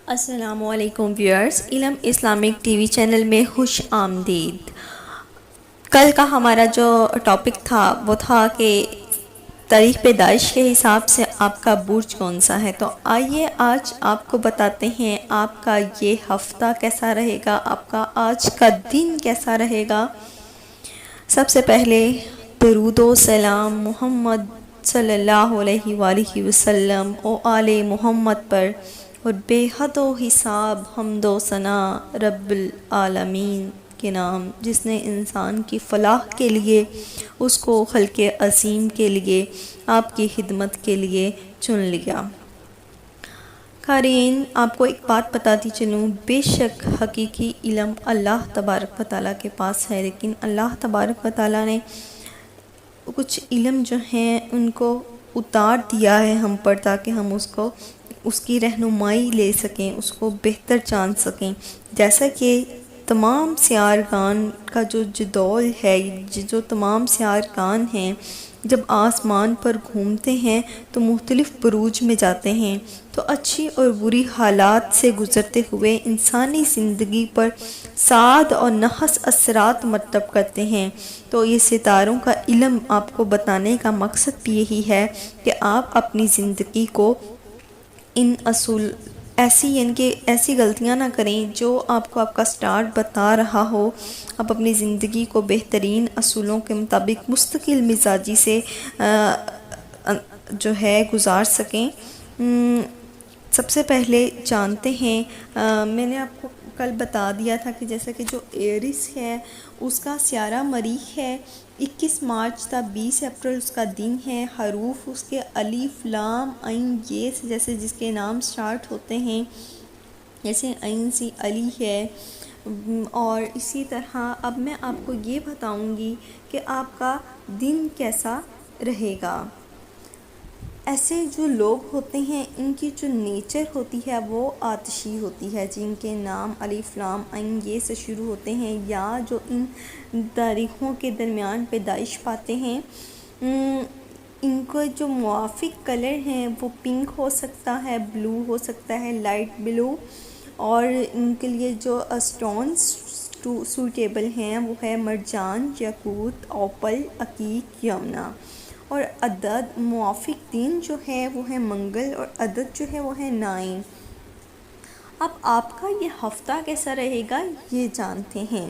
السلام علیکم ویورز، علم اسلامک ٹی وی چینل میں خوش آمدید۔ کل کا ہمارا جو ٹاپک تھا وہ تھا کہ تاریخ پیدائش کے حساب سے آپ کا برج کون سا ہے۔ تو آئیے آج آپ کو بتاتے ہیں آپ کا یہ ہفتہ کیسا رہے گا، آپ کا آج کا دن کیسا رہے گا۔ سب سے پہلے درود و سلام محمد صلی اللہ علیہ وآلہ وسلم و آل محمد پر، اور بے حد و حساب حمد و ثنا رب العالمین کے نام، جس نے انسان کی فلاح کے لیے اس کو خلق عظیم کے لیے آپ کی خدمت کے لیے چن لیا۔ قارئین، آپ کو ایک بات بتاتی چلوں، بے شک حقیقی علم اللہ تبارک و تعالیٰ کے پاس ہے، لیکن اللہ تبارک و تعالیٰ نے کچھ علم جو ہیں ان کو اتار دیا ہے ہم پر، تاکہ ہم اس کی رہنمائی لے سکیں، اس کو بہتر جان سکیں۔ جیسا کہ تمام سیارگان کا جو جدول ہے، جو تمام سیارگان ہیں جب آسمان پر گھومتے ہیں تو مختلف بروج میں جاتے ہیں، تو اچھی اور بری حالات سے گزرتے ہوئے انسانی زندگی پر سعد اور نحس اثرات مرتب کرتے ہیں۔ تو یہ ستاروں کا علم آپ کو بتانے کا مقصد بھی یہی ہے کہ آپ اپنی زندگی کو ان اصول یعنی کہ ایسی غلطیاں نہ کریں جو آپ کو آپ کا سٹارٹ بتا رہا ہو۔ آپ اپنی زندگی کو بہترین اصولوں کے مطابق مستقل مزاجی سے جو ہے گزار سکیں۔ سب سے پہلے جانتے ہیں، میں نے آپ کو کل بتا دیا تھا کہ جیسا کہ جو ایرس ہے اس کا سیارہ مریخ ہے، 21 مارچ تا 20 اپریل اس کا دن ہے۔ حروف اس کے الف لام عین یہ سے جیسے جس کے نام سٹارٹ ہوتے ہیں، جیسے عین سی علی ہے۔ اور اسی طرح اب میں آپ کو یہ بتاؤں گی کہ آپ کا دن کیسا رہے گا۔ ایسے جو لوگ ہوتے ہیں ان کی جو نیچر ہوتی ہے وہ آتشی ہوتی ہے، جن کے نام الف لام عین یہ سے شروع ہوتے ہیں، یا جو ان تاریخوں کے درمیان پیدائش پاتے ہیں، ان کو جو موافق کلر ہیں وہ پنک ہو سکتا ہے، بلو ہو سکتا ہے، لائٹ بلو، اور ان کے لیے جو اسٹونز سوٹیبل ہیں وہ ہے مرجان، یاقوت، اوپل، عقیق، یمنا۔ اور عدد موافق دن جو ہے وہ ہے منگل، اور عدد جو ہے وہ ہے 9۔ اب آپ کا یہ ہفتہ کیسا رہے گا یہ جانتے ہیں۔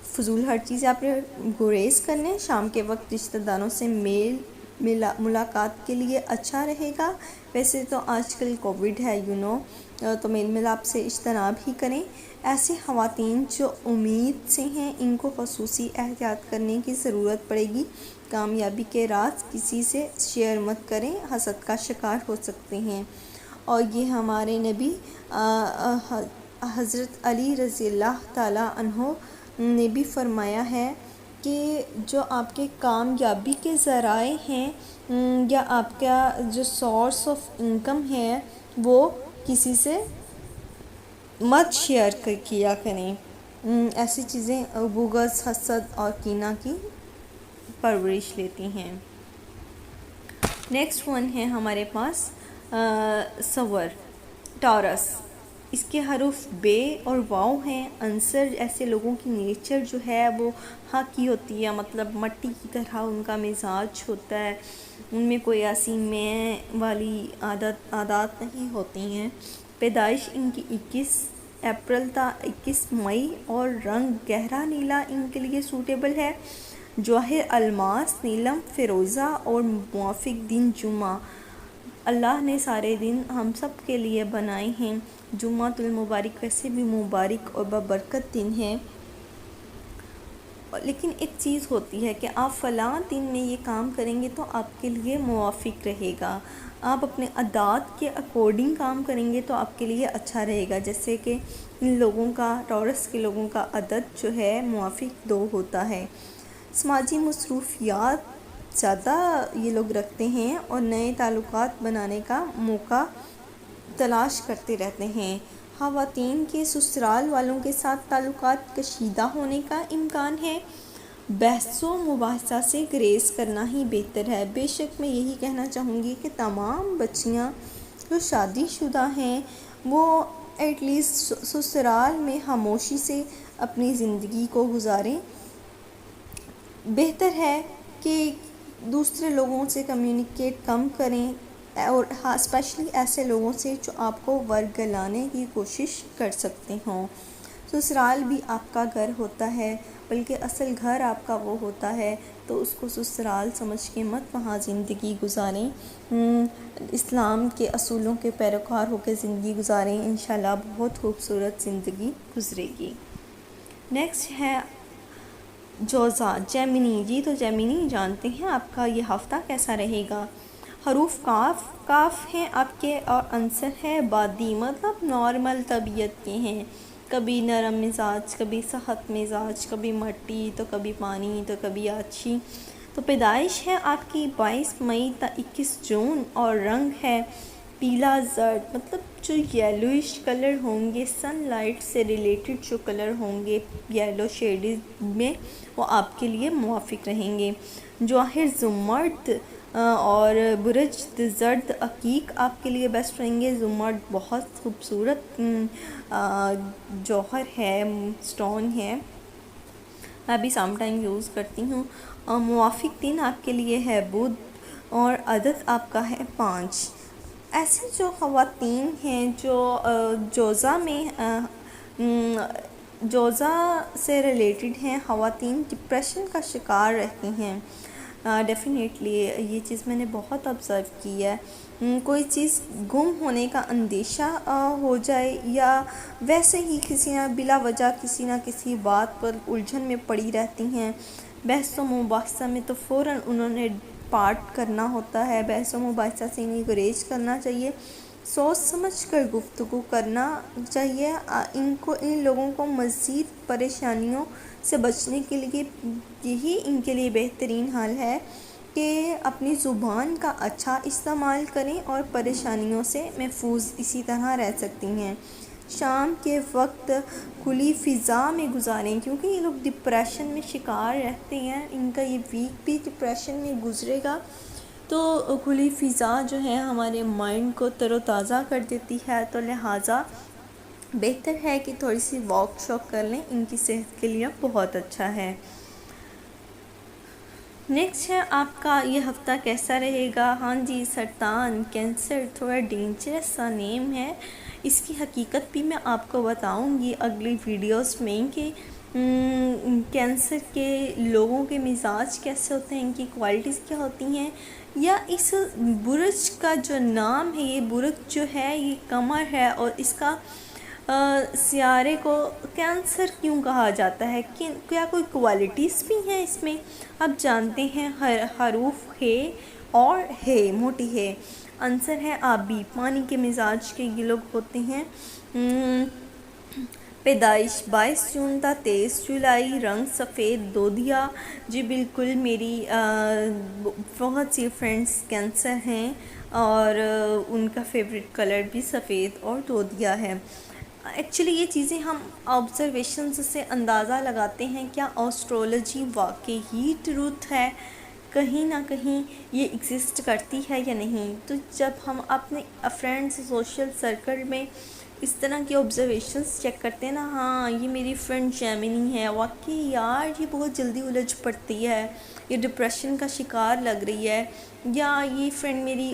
فضول ہر چیز آپ نے گریز کر لیں۔ شام کے وقت رشتہ داروں سے ملاقات کے لیے اچھا رہے گا۔ ویسے تو آج کل کووڈ ہے تو میل ملاپ سے اجتناب ہی کریں۔ ایسی خواتین جو امید سے ہیں ان کو خصوصی احتیاط کرنے کی ضرورت پڑے گی۔ کامیابی کے راز کسی سے شیئر مت کریں، حسد کا شکار ہو سکتے ہیں۔ اور یہ ہمارے نبی حضرت علی رضی اللہ تعالی عنہ نے بھی فرمایا ہے کہ جو آپ کے کامیابی کے ذرائع ہیں یا آپ کا جو سورس آف انکم ہے وہ کسی سے مت شیئر کیا کریں۔ ایسی چیزیں بغض، حسد اور کینہ کی پرورش لیتی ہیں۔ نیکسٹ ون ہے ہمارے پاس سور، ٹورس۔ اس کے حروف بے اور واؤ ہیں۔ عنصر ایسے لوگوں کی نیچر جو ہے وہ حق کی ہوتی ہے، مطلب مٹی کی طرح ان کا مزاج ہوتا ہے، ان میں کوئی ایسی میں والی عادات نہیں ہوتی ہیں۔ پیدائش ان کی 21 اپریل تا 21 مئی، اور رنگ گہرا نیلا ان کے لیے سوٹیبل ہے، جواہر الماس، نیلم، فیروزہ، اور موافق دن جمعہ۔ اللہ نے سارے دن ہم سب کے لیے بنائے ہیں۔ جمعۃ المبارک ویسے بھی مبارک اور بابرکت دن ہے، لیکن ایک چیز ہوتی ہے کہ آپ فلاں دن میں یہ کام کریں گے تو آپ کے لیے موافق رہے گا، آپ اپنے عادات کے اکارڈنگ کام کریں گے تو آپ کے لیے اچھا رہے گا۔ جیسے کہ ان لوگوں کا، ٹورس کے لوگوں کا عدد جو ہے موافق 2 ہوتا ہے۔ سماجی مصروفیات زیادہ یہ لوگ رکھتے ہیں اور نئے تعلقات بنانے کا موقع تلاش کرتے رہتے ہیں۔ خواتین کے سسرال والوں کے ساتھ تعلقات کشیدہ ہونے کا امکان ہے۔ بحث و مباحثہ سے گریز کرنا ہی بہتر ہے۔ بے شک میں یہی کہنا چاہوں گی کہ تمام بچیاں جو شادی شدہ ہیں وہ ایٹ لیسٹ سسرال میں خاموشی سے اپنی زندگی کو گزاریں۔ بہتر ہے کہ دوسرے لوگوں سے کمیونیکیٹ کم کریں، اور اسپیشلی ایسے لوگوں سے جو آپ کو ورگلانے کی کوشش کر سکتے ہوں۔ سسرال بھی آپ کا گھر ہوتا ہے، بلکہ اصل گھر آپ کا وہ ہوتا ہے، تو اس کو سسرال سمجھ کے مت وہاں زندگی گزاریں۔ اسلام کے اصولوں کے پیروکار ہو کے زندگی گزاریں، انشاءاللہ بہت خوبصورت زندگی گزرے گی۔ نیکسٹ ہے جوزا جیمنی۔ جی تو جیمنی جانتے ہیں آپ کا یہ ہفتہ کیسا رہے گا۔ حروف کاف ہیں آپ کے، اور عنصر ہے بادی، مطلب نارمل طبیعت کے ہیں، کبھی نرم مزاج، کبھی سخت مزاج، کبھی مٹی تو کبھی پانی تو کبھی آچھی۔ تو پیدائش ہے آپ کی 22 مئی تا 21 جون، اور رنگ ہے پیلا زرد، مطلب جو یلوئش کلر ہوں گے، سن لائٹ سے ریلیٹڈ جو کلر ہوں گے یلو شیڈز میں، وہ آپ کے لیے موافق رہیں گے۔ جواہر زمرد اور برج زرد عقیق آپ کے لیے بیسٹ رہیں گے۔ زمرد بہت خوبصورت جوہر ہے، سٹون ہے، میں بھی سم ٹائم یوز کرتی ہوں۔ موافق دن آپ کے لیے ہے بدھ، اور عدد آپ کا ہے 5۔ ایسے جو خواتین ہیں جو جوزا سے ریلیٹڈ ہیں، خواتین ڈپریشن کا شکار رہتی ہیں۔ ڈیفینیٹلی یہ چیز میں نے بہت آبزرو کی ہے۔ کوئی چیز گم ہونے کا اندیشہ ہو جائے، یا ویسے ہی کسی نہ بلا وجہ کسی نہ کسی بات پر الجھن میں پڑی رہتی ہیں، بحث و مباحثہ میں تو فوراً انہوں نے پارٹ کرنا ہوتا ہے، بحث و مباحثہ سے انہیں گریز کرنا چاہیے، سوچ سمجھ کر گفتگو کرنا چاہیے۔ ان لوگوں کو مزید پریشانیوں سے بچنے کے لیے یہی ان کے لیے بہترین حل ہے کہ اپنی زبان کا اچھا استعمال کریں، اور پریشانیوں سے محفوظ اسی طرح رہ سکتی ہیں۔ شام کے وقت کھلی فضا میں گزاریں، کیونکہ یہ لوگ ڈپریشن میں شکار رہتے ہیں، ان کا یہ ویک بھی ڈپریشن میں گزرے گا، تو کھلی فضا جو ہے ہمارے مائنڈ کو تر و تازہ کر دیتی ہے، تو لہٰذا بہتر ہے کہ تھوڑی سی واک شاک کر لیں، ان کی صحت کے لیے بہت اچھا ہے۔ نیکسٹ ہے آپ کا یہ ہفتہ کیسا رہے گا۔ ہاں جی، سرطان، کینسر تھوڑا ڈینجرس سا نیم ہے، اس کی حقیقت بھی میں آپ کو بتاؤں گی اگلی ویڈیوز میں کہ کینسر کے لوگوں کے مزاج کیسے ہوتے ہیں، ان کی کوالٹیز کیا ہوتی ہیں، یا اس برج کا جو نام ہے، یہ برج جو ہے یہ قمر ہے، اور اس کا سیارے کو کینسر کیوں کہا جاتا ہے، کیا کوئی کوالٹیز بھی ہیں اس میں، اب جانتے ہیں۔ حروف ہے اور ہے، موٹی ہے، عنصر ہے آبی، پانی کے مزاج کے یہ لوگ ہوتے ہیں۔ پیدائش 22 جون تا 23 جولائی، رنگ سفید دودھیا۔ جی بالکل، میری بہت سی فرینڈز کینسر ہیں، اور ان کا فیوریٹ کلر بھی سفید اور دودھیا ہے۔ ایکچولی یہ چیزیں ہم آبزرویشنز سے اندازہ لگاتے ہیں، کیا ایسٹرولوجی واقعی ہی ٹروتھ ہے، کہیں نہ کہیں یہ ایگزسٹ کرتی ہے یا نہیں۔ تو جب ہم اپنے فرینڈز سوشل سرکل میں اس طرح کی آبزرویشنز چیک کرتے ہیں نا، ہاں یہ میری فرینڈ جیمنی ہے، واقعی یار یہ بہت جلدی الجھ پڑتی ہے، یہ ڈپریشن کا شکار لگ رہی ہے، یا یہ فرینڈ میری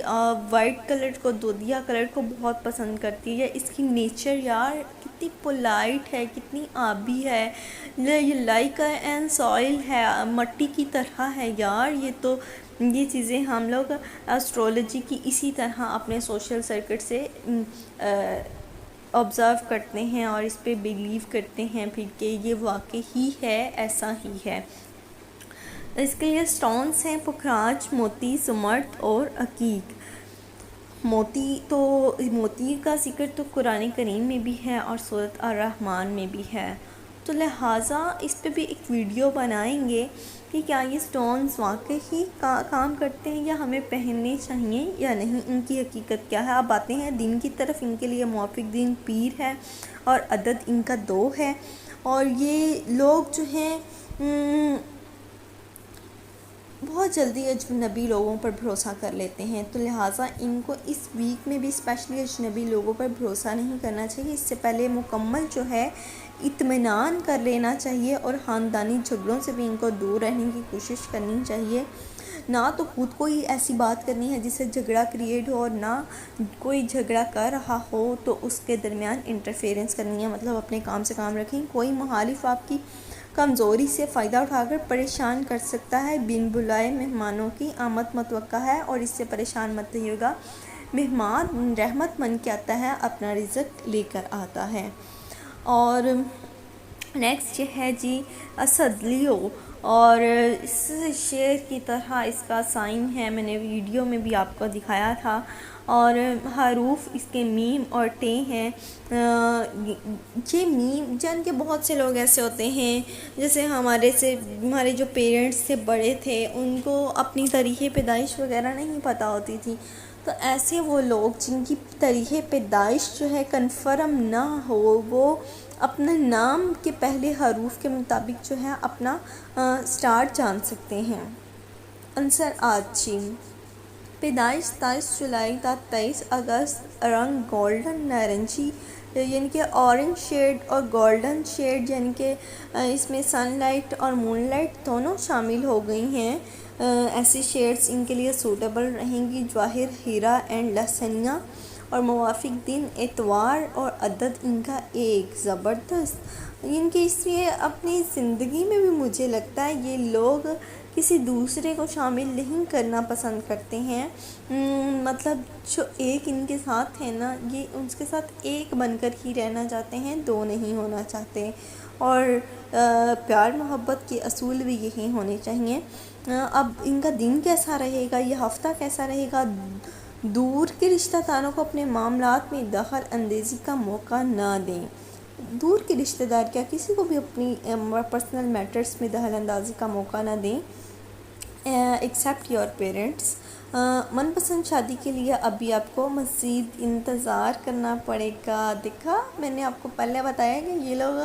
وائٹ کلر کو، دودھیا کلر کو بہت پسند کرتی ہے، یا اس کی نیچر یار کتنی پولائٹ ہے، کتنی آبی ہے، یہ لائک این سوئل ہے، مٹی کی طرح ہے یار، یہ چیزیں ہم لوگ ایسٹرولوجی کی اسی طرح اپنے سوشل سرکٹ سے آبزرو کرتے ہیں، اور اس پہ بیلیو کرتے ہیں پھر کہ یہ واقعی ہی ہے، ایسا ہی ہے۔ اس کے لیے سٹونز ہیں پکھراج، موتی، زمرد اور عقیق۔ موتی کا ذکر تو قرآن کریم میں بھی ہے، اور سورۃ الرحمن میں بھی ہے، تو لہٰذا اس پہ بھی ایک ویڈیو بنائیں گے کہ کیا یہ سٹونز واقعی ہی کام کرتے ہیں، یا ہمیں پہننے چاہیے یا نہیں، ان کی حقیقت کیا ہے۔ اب آتے ہیں دن کی طرف، ان کے لیے موافق دن پیر ہے، اور عدد ان کا 2 ہے، اور یہ لوگ جو ہیں بہت جلدی اجنبی لوگوں پر بھروسہ کر لیتے ہیں، تو لہٰذا ان کو اس ویک میں بھی اسپیشلی اجنبی لوگوں پر بھروسہ نہیں کرنا چاہیے۔ اس سے پہلے مکمل جو ہے اطمینان کر لینا چاہیے، اور خاندانی جھگڑوں سے بھی ان کو دور رہنے کی کوشش کرنی چاہیے۔ نہ تو خود کوئی ایسی بات کرنی ہے جس سے جھگڑا کریٹ ہو، اور نہ کوئی جھگڑا کر رہا ہو تو اس کے درمیان انٹرفیئرنس کرنی ہے، مطلب اپنے کام سے کام رکھیں۔ کوئی مخالف آپ کی کمزوری سے فائدہ اٹھا کر پریشان کر سکتا ہے۔ بن بلائے مہمانوں کی آمد متوقع ہے، اور اس سے پریشان مت ہوئیے گا۔ مہمان رحمت من کے آتا ہے، اپنا رزق لے کر آتا ہے۔ اور نیکسٹ یہ ہے جی اسد لیو، اور اس شیر کی طرح اس کا سائن ہے، میں نے ویڈیو میں بھی آپ کو دکھایا تھا، اور حروف اس کے میم اور ٹے ہیں۔ یہ میم جن کے بہت سے لوگ ایسے ہوتے ہیں جیسے ہمارے جو پیرنٹس تھے، بڑے تھے، ان کو اپنی تاریخ پیدائش وغیرہ نہیں پتہ ہوتی تھی، تو ایسے وہ لوگ جن کی تاریخ پیدائش جو ہے کنفرم نہ ہو، وہ اپنے نام کے پہلے حروف کے مطابق جو ہے اپنا سٹارٹ جان سکتے ہیں۔ عنصر آج پیدائش 27 جولائی تا 23 اگست، رنگ گولڈن نارنجی یعنی کہ اورنج شیڈ، اور گولڈن شیڈ یعنی کہ اس میں سن لائٹ اور مون لائٹ دونوں شامل ہو گئی ہیں۔ ایسی شیڈز ان کے لیے سوٹیبل رہیں گی۔ جواہر ہیرا اینڈ لہسنیا، اور موافق دن اتوار، اور عدد ان کا 1 زبردست۔ ان کے اس لیے اپنی زندگی میں بھی مجھے لگتا ہے یہ لوگ کسی دوسرے کو شامل نہیں کرنا پسند کرتے ہیں، مطلب جو ایک ان کے ساتھ ہے نا، یہ ان کے ساتھ ایک بن کر ہی رہنا چاہتے ہیں، دو نہیں ہونا چاہتے، اور پیار محبت کے اصول بھی یہی ہونے چاہیے۔ اب ان کا دن کیسا رہے گا، یہ ہفتہ کیسا رہے گا، دور کے رشتہ داروں کو اپنے معاملات میں دخل اندیزی کا موقع نہ دیں۔ دور کے رشتہ دار کیا، کسی کو بھی اپنی پرسنل میٹرز میں دخل اندازی کا موقع نہ دیں، ایکسیپٹ یور پیرنٹس۔ من پسند شادی کے لیے ابھی آپ کو مزید انتظار کرنا پڑے گا۔ دیکھا میں نے آپ کو پہلے بتایا کہ یہ لوگ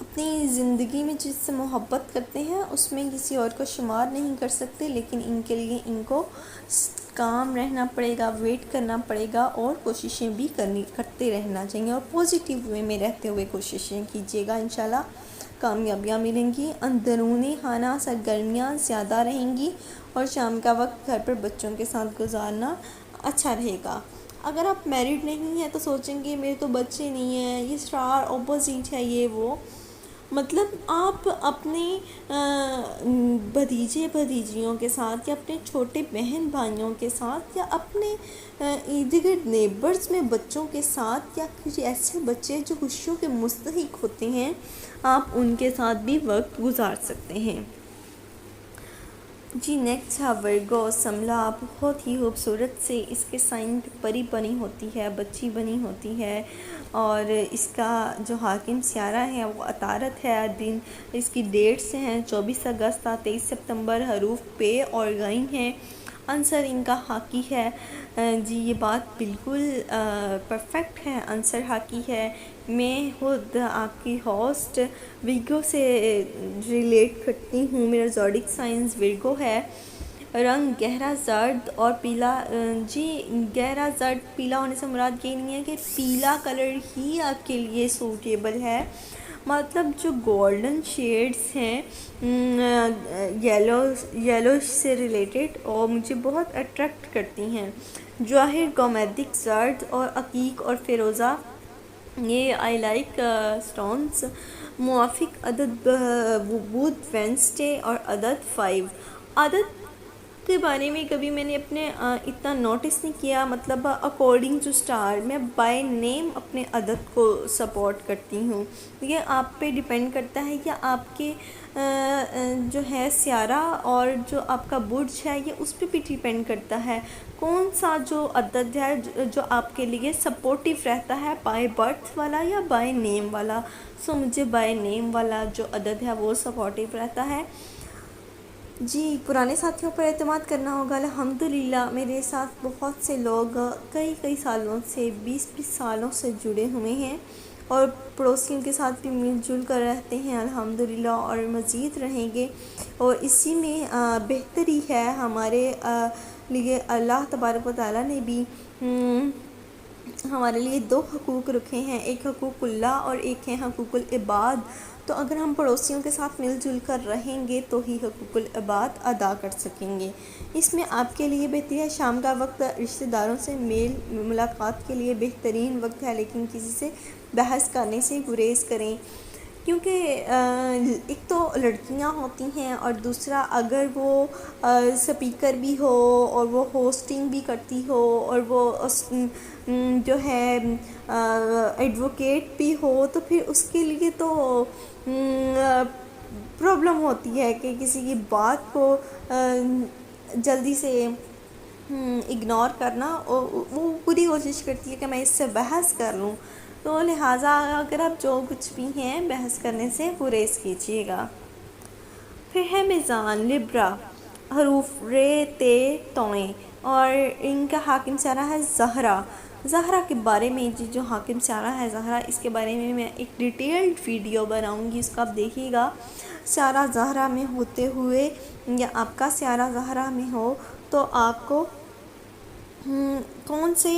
اپنی زندگی میں جس سے محبت کرتے ہیں اس میں کسی اور کو شمار نہیں کر سکتے، لیکن ان کے لیے ان کو کام رہنا پڑے گا، ویٹ کرنا پڑے گا، اور کوششیں بھی کرتے رہنا چاہیے، اور پازیٹیو وے میں رہتے ہوئے کوششیں کیجیے گا، انشاءاللہ کامیابیاں ملیں گی۔ اندرونی خانہ سرگرمیاں زیادہ رہیں گی، اور شام کا وقت گھر پر بچوں کے ساتھ گزارنا اچھا رہے گا۔ اگر آپ میرڈ نہیں ہیں تو سوچیں گے میرے تو بچے نہیں ہیں، یہ اسٹار اپوزٹ ہے، یہ وہ، مطلب آپ اپنے بھتیجے بھتیجیوں کے ساتھ، یا اپنے چھوٹے بہن بھائیوں کے ساتھ، یا اپنے ارد گرد نیبرز میں بچوں کے ساتھ، یا کچھ ایسے بچے جو خوشیوں کے مستحق ہوتے ہیں، آپ ان کے ساتھ بھی وقت گزار سکتے ہیں۔ جی نیکسٹ ہے ورگو، سملا بہت ہی خوبصورت سے اس کے سائن پری بنی ہوتی ہے، بچی بنی ہوتی ہے، اور اس کا جو حاکم سیارہ ہے وہ عطارد ہے۔ دن اس کی ڈیٹس ہیں 24 اگست تا 23 ستمبر، حروف پے اور غین ہیں۔ عنصر ان کا ہاکی ہے۔ جی یہ بات بالکل پرفیکٹ ہے، عنصر ہاکی ہے۔ میں خود آپ کی ہوسٹ ورگو سے ریلیٹ کرتی ہوں، میرا زوڈک سائنس ورگو ہے۔ رنگ گہرا زرد اور پیلا، جی گہرا زرد پیلا ہونے سے مراد یہ نہیں ہے کہ پیلا کلر ہی آپ کے لیے سوٹیبل ہے، مطلب جو گولڈن شیڈز ہیں یلو سے ریلیٹڈ، اور مجھے بہت اٹریکٹ کرتی ہیں۔ جواہر گومیدک زرد اور عقیق اور فیروزہ، یہ آئی لائک سٹونز۔ موافق عدد بدھ وینسڈے اور عدد 5۔ عدد کے بارے میں کبھی میں نے اپنے اتنا نوٹس نہیں کیا، مطلب اکارڈنگ ٹو اسٹار میں بائی نیم اپنے عدد کو سپورٹ کرتی ہوں۔ یہ آپ پہ ڈیپینڈ کرتا ہے کہ آپ کے جو ہے سیارہ اور جو آپ کا برج ہے، یہ اس پہ بھی ڈیپینڈ کرتا ہے کون سا جو عدد ہے جو آپ کے لیے سپورٹیو رہتا ہے، بائی برتھ والا یا بائی نیم والا۔ سو مجھے بائی نیم والا جو عدد ہے وہ سپورٹیو رہتا ہے۔ جی پرانے ساتھیوں پر اعتماد کرنا ہوگا۔ الحمدللہ میرے ساتھ بہت سے لوگ کئی سالوں سے 20 سالوں سے جڑے ہوئے ہیں، اور پڑوسیوں کے ساتھ بھی مل جل کر رہتے ہیں الحمدللہ، اور مزید رہیں گے، اور اسی میں بہتری ہے ہمارے لیے۔ اللہ تبارک و تعالیٰ نے بھی ہمارے لیے دو حقوق رکھے ہیں، ایک حقوق اللہ اور ایک ہے حقوق العباد۔ تو اگر ہم پڑوسیوں کے ساتھ مل جل کر رہیں گے تو ہی حقوق العباد ادا کر سکیں گے۔ اس میں آپ کے لیے بہتر ہے شام کا وقت رشتہ داروں سے میل ملاقات کے لیے بہترین وقت ہے، لیکن کسی سے بحث کرنے سے گریز کریں، کیونکہ ایک تو لڑکیاں ہوتی ہیں، اور دوسرا اگر وہ سپیکر بھی ہو اور وہ ہوسٹنگ بھی کرتی ہو اور وہ جو ہے ایڈوکیٹ بھی ہو، تو پھر اس کے لیے تو پرابلم ہوتی ہے کہ کسی کی بات کو جلدی سے اگنور کرنا، وہ پوری کوشش کرتی ہے کہ میں اس سے بحث کر لوں۔ تو لہٰذا اگر آپ جو کچھ بھی ہیں بحث کرنے سے گریز کیجیے گا۔ پھر ہے میزان لبرا، حروف ر ت طویں، اور ان کا حاکم سیارہ ہے زہرہ۔ زہرہ کے بارے میں جو حاکم سیارہ ہے زہرہ، اس کے بارے میں ایک ڈیٹیلڈ ویڈیو بناؤں گی، اس کا آپ دیکھیے گا۔ سیارہ زہرہ میں ہوتے ہوئے یا آپ کا سیارہ زہرہ میں ہو تو آپ کو کون سے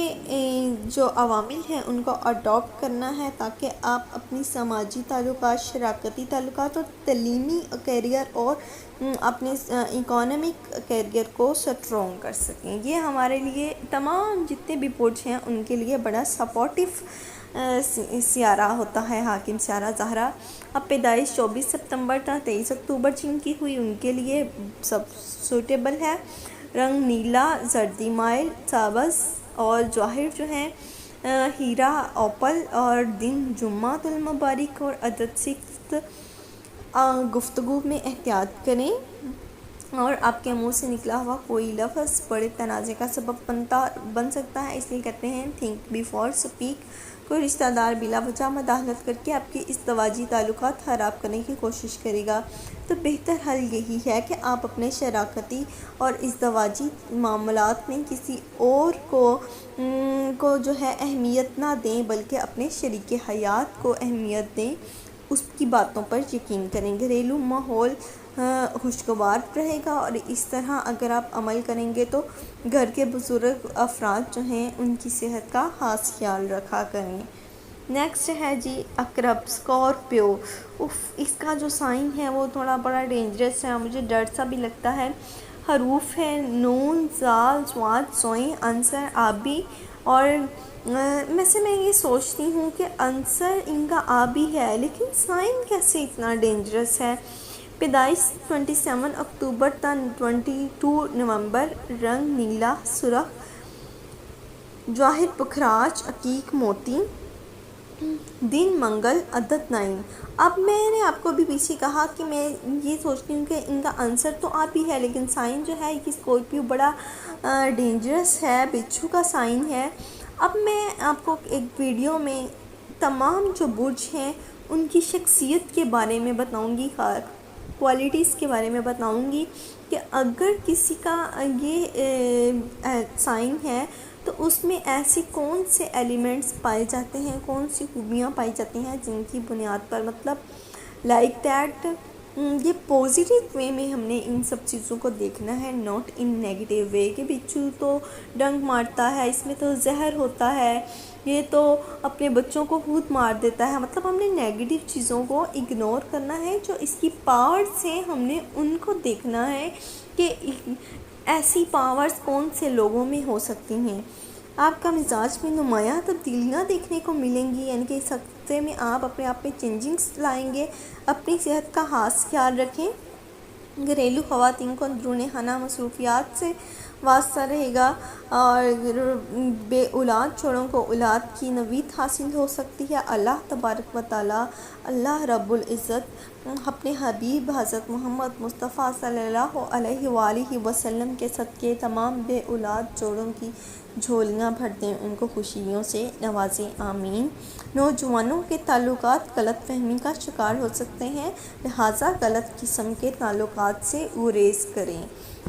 جو عوامل ہیں ان کو اڈاپٹ کرنا ہے، تاکہ آپ اپنی سماجی تعلقات، شراکتی تعلقات اور تعلیمی کیریئر اور اپنے اکانومک کیریئر کو سٹرونگ کر سکیں۔ یہ ہمارے لیے تمام جتنے بھی برج ہیں ان کے لیے بڑا سپورٹیو سیارہ ہوتا ہے حاکم سیارہ زہرہ۔ اب پیدائش 24 ستمبر تا 23 اکتوبر جن کی ہوئی ان کے لیے سب سوٹیبل ہے۔ رنگ نیلا، زردی مائل، سابز اور جواہر جو ہیں ہیرا، اوپل، اور دن جمعہ المبارک اور عدد 6۔ گفتگو میں احتیاط کریں، اور آپ کے منہ سے نکلا ہوا کوئی لفظ بڑے تنازع کا سبب بن سکتا ہے، اس لیے کہتے ہیں تھنک بیفور اسپیک۔ کوئی رشتہ دار بلا وجہ مداخلت کر کے آپ کے ازدواجی تعلقات خراب کرنے کی کوشش کرے گا، تو بہتر حل یہی ہے کہ آپ اپنے شراکتی اور ازدواجی معاملات میں کسی اور کو جو ہے اہمیت نہ دیں، بلکہ اپنے شریک حیات کو اہمیت دیں، اس کی باتوں پر یقین کریں۔ گھریلو ماحول خوشگوار رہے گا، اور اس طرح اگر آپ عمل کریں گے تو گھر کے بزرگ افراد جو ہیں ان کی صحت کا خاص خیال رکھا کریں۔ نیکسٹ ہے جی عقرب، اسکارپیو۔ اس کا جو سائن ہے وہ تھوڑا بڑا ڈینجرس ہے، مجھے ڈر سا بھی لگتا ہے۔ حروف ہے نون، زال، صاد، سوئیں، عنصر آبی، اور میں یہ سوچتی ہوں کہ عنصر ان کا آبی ہے، لیکن سائن کیسے اتنا ڈینجرس ہے۔ پیدائش 27 اکتوبر تا 22 نومبر، رنگ نیلا سرخ، جواہر پکھراج، عقیق موتی، دن منگل، عدد 9۔ اب میں نے آپ کو بھی پیچھے کہا کہ میں یہ سوچتی ہوں کہ ان کا عنصر تو آبی ہے، لیکن سائن جو ہے یہ اسکارپیو بڑا ڈینجرس ہے، بچھو کا سائن ہے۔ اب میں آپ کو ایک ویڈیو میں تمام جو برج ہیں ان کی شخصیت کے بارے میں بتاؤں گی، کوالٹیز کے بارے میں بتاؤں گی کہ اگر کسی کا یہ سائن ہے تو اس میں ایسی کون سے ایلیمنٹس پائے جاتے ہیں، کون سی خوبیاں پائی جاتی ہیں جن کی بنیاد پر مطلب لائک دیٹ یہ پازیٹیو وے میں ہم نے ان سب چیزوں کو دیکھنا ہے، ناٹ ان نیگیٹیو وے کہ بچھو تو ڈنک مارتا ہے، اس میں تو زہر ہوتا ہے، یہ تو اپنے بچوں کو خود مار دیتا ہے۔ مطلب ہم نے نیگیٹیو چیزوں کو اگنور کرنا ہے، جو اس کی پاورز ہیں ہم نے ان کو دیکھنا ہے کہ ایسی پاورز کون سے لوگوں میں ہو سکتی ہیں۔ آپ کا مزاج میں نمایاں تبدیلیاں دیکھنے کو ملیں گی، یعنی کہ اس ہفتے میں آپ اپنے آپ میں چینجنگز لائیں گے۔ اپنی صحت کا خاص خیال رکھیں۔ گھریلو خواتین کو اندرون خانہ مصروفیات سے واسطہ رہے گا، اور بے اولاد جوڑوں کو اولاد کی نوید حاصل ہو سکتی ہے۔ اللہ تبارک و تعالی، اللہ رب العزت اپنے حبیب حضرت محمد مصطفیٰ صلی اللہ علیہ وآلہ وسلم کے صدقے تمام بے اولاد جوڑوں کی جھولیاں بھر دیں، ان کو خوشیوں سے نوازیں، آمین۔ نوجوانوں کے تعلقات غلط فہمی کا شکار ہو سکتے ہیں، لہٰذا غلط قسم کے تعلقات سے گریز کریں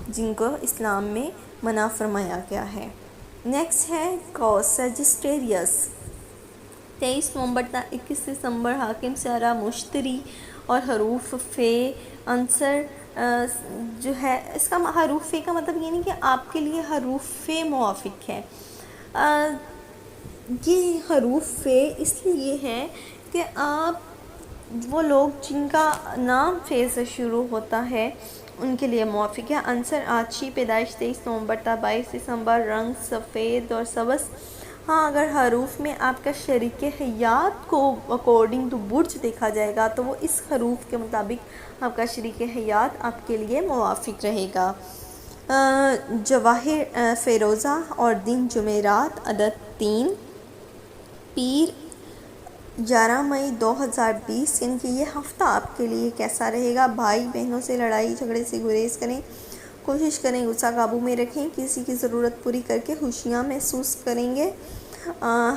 جن کو اسلام میں منع فرمایا گیا ہے۔ نیکسٹ ہے سیجسٹیریس، 23 نومبر تا 21 دسمبر حاکم سیارہ مشتری اور حروف فے عنصر جو ہے اس کا حروف فے کا مطلب یہ نہیں کہ آپ کے لیے حروف فے موافق ہے، یہ حروف فے اس لیے ہے کہ آپ وہ لوگ جن کا نام فے سے شروع ہوتا ہے ان کے لیے موافق ہے۔ عنصر آتشی، پیدائش 23 نومبر تا 22 دسمبر، رنگ سفید اور سبز۔ ہاں اگر حروف میں آپ کا شریک حیات کو اکارڈنگ ٹو برج دیکھا جائے گا تو وہ اس حروف کے مطابق آپ کا شریک حیات آپ کے لیے موافق رہے گا۔ جواہر فیروزہ اور دن جمعرات، عدد 3، پیر 11 مئی 2020، یعنی کہ یہ ہفتہ آپ کے لیے کیسا رہے گا؟ بھائی بہنوں سے لڑائی جھگڑے سے گریز کریں، کوشش کریں غصہ قابو میں رکھیں، کسی کی ضرورت پوری کر کے خوشیاں محسوس کریں گے۔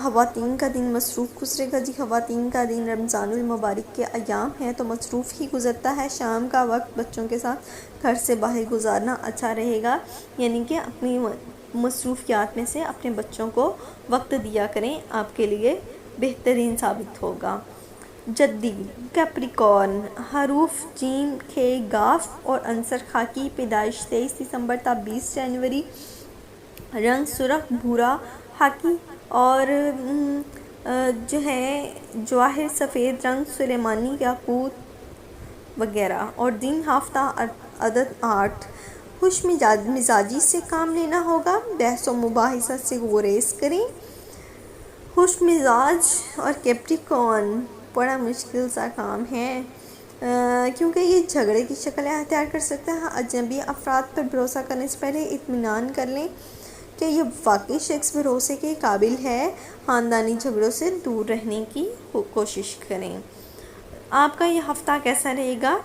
خواتین کا دن مصروف گزرے گا جی، خواتین کا دن رمضان المبارک کے ایام ہے تو مصروف ہی گزرتا ہے۔ شام کا وقت بچوں کے ساتھ گھر سے باہر گزارنا اچھا رہے گا، یعنی کہ اپنی مصروفیات میں سے اپنے بچوں کو وقت دیا کریں، آپ کے لیے بہترین ثابت ہوگا۔ جدی کیپریکارن، حروف جیم کھے گاف اور عنصر خاکی، پیدائش 23 دسمبر تا 20 جنوری، رنگ سرخ بھورا خاکی اور جو ہے جواہر سفید، رنگ سلیمانی یاقوت وغیرہ، اور دن ہفتہ عدد 8۔ خوش مزاجی سے کام لینا ہوگا، بحث و مباحثہ سے گریز کریں۔ خوش مزاج اور کیپریکارن بڑا مشکل سا کام ہے کیونکہ یہ جھگڑے کی شکل اختیار کر سکتا ہے۔ اجنبی افراد پر بھروسہ کرنے سے پہلے اطمینان کر لیں کہ یہ واقعی شخص بھروسے کے قابل ہے۔ خاندانی جھگڑوں سے دور رہنے کی کوشش کریں۔ آپ کا یہ ہفتہ کیسا رہے گا؟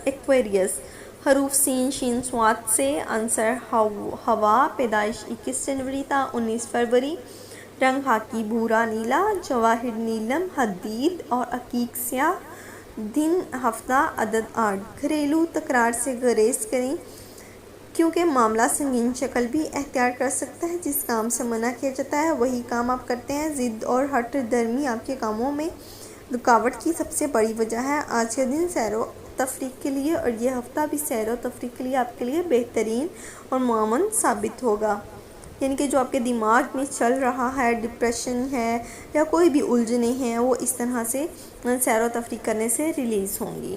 ایکویریس، حروف سین شین صاد سے، عنصر ہوا، پیدائش 21 جنوری تا 19 فروری، رنگ خاکی بھورا نیلا، جواہر نیلم حدید اور عقیق سیاہ، دن ہفتہ عدد 8۔ گھریلو تکرار سے گریز کریں کیونکہ معاملہ سنگین شکل بھی اختیار کر سکتا ہے۔ جس کام سے منع کیا جاتا ہے وہی کام آپ کرتے ہیں۔ ضد اور ہٹ درمی آپ کے کاموں میں رکاوٹ کی سب سے بڑی وجہ ہے۔ آج کے دن سیر و تفریح کے لیے اور یہ ہفتہ بھی سیر و تفریح کے لیے آپ کے لیے بہترین اور معاون ثابت ہوگا، یعنی کہ جو آپ کے دماغ میں چل رہا ہے، ڈپریشن ہے یا کوئی بھی الجھنیں ہیں، وہ اس طرح سے سیر و تفریح کرنے سے ریلیز ہوں گی۔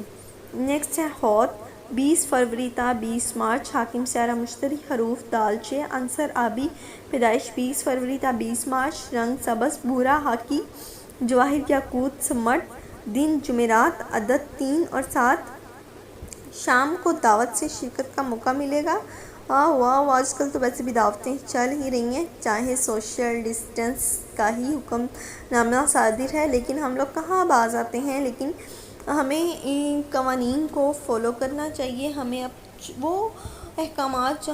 نیکسٹ ہے ہوت، 20 فروری تا 20 مارچ، حاکم سیارہ مشتری، حروف دالچے، عنصر آبی، پیدائش 20 فروری تا 20 مارچ، رنگ سبز بھورا خاکی، جواہر یاقوت سمٹ، دن جمعرات، عدد 3 اور 7۔ شام کو دعوت سے شرکت کا موقع ملے گا۔ واہ آج کل تو ویسے بھی دعوتیں چل ہی رہی ہیں، چاہے سوشل ڈسٹنس کا ہی حکم نامہ صادر ہے، لیکن ہم لوگ کہاں باز آتے ہیں۔ لیکن ہمیں ان قوانین کو فالو کرنا چاہیے، ہمیں وہ احکامات جو